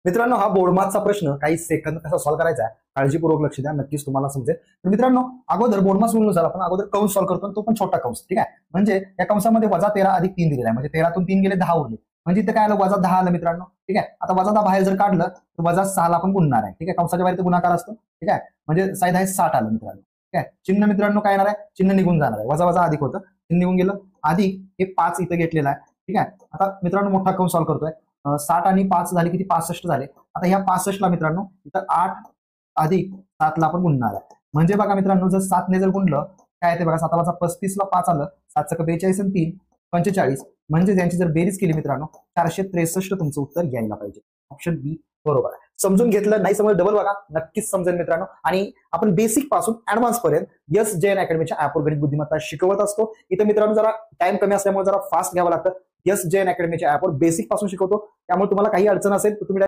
मित्रांनो, हा बोर्ड मॅथचा प्रश्न काही सेकंद कसा सॉल्व्ह करायचा आहे काळजीपूर्वक लक्ष द्या, नक्कीच तुम्हाला समजेल. तर मित्रांनो, अगोदर बोर्ड मॅथ्स रूलनुसार आपण अगोदर कंस सॉल्व्ह करतो, तो पण छोटा कंस. ठीक आहे, म्हणजे या कंसामध्ये -13 + 3 दिलेला आहे, म्हणजे 13तून 3 गेले 10 उरले, म्हणजे इथे काय आलं -10 आलं मित्रांनो. ठीक आहे, आता -10 बाहेर जर काढलं तर -6 ला आपण गुणणार आहे. ठीक आहे, कंसाच्या बाहेर गुणाकार असतो. ठीक आहे, म्हणजे साईड आहे 60 आलं मित्रांनो. ठीक आहे, चिन्ह मित्रांनो काय येणार आहे, चिन्ह निघून जाणार आहे, वजा अधिक होतं, चिन्ह निघून गेलं, अधिक हे 5 इथं घेतलेलं आहे. ठीक आहे, आता मित्रांनो मोठा कंस सॉल्व्ह करतोय. 60 आणि 5 झाले किती, 65 झाले. आता ह्या 65 ला मित्रांनो इथं 8 अधिक 7 ला आपण गुणणार आहे. म्हणजे बघा मित्रांनो, जर 7 ने जर गुणलं काय येते बघा, 7 35 ला 5 आलं, 7 42 आणि 3 45, म्हणजे यांची जर बेरीज केली मित्रांनो 463 तुमचं उत्तर यायला पाहिजे. ऑप्शन बी बरोबर आहे. समजून घेतलं, नाही समज डबल बघा, नक्कीच समजेल मित्रांनो. आणि आपण बेसिक पासून ऍडव्हान्स पर्यंत SJN अकॅडमीच्या ऍपवर गणित बुद्धिमत्ता शिकवत असतो. इथं मित्रांनो जरा टाइम कमी असल्यामुळे जरा फास्ट घ्यावं लागतं. SJN अकॅडमीच्या ऍपवर बेसिक पासून शिकवतो, त्यामुळे तुम्हाला काही अडचण असेल तर तुम्ही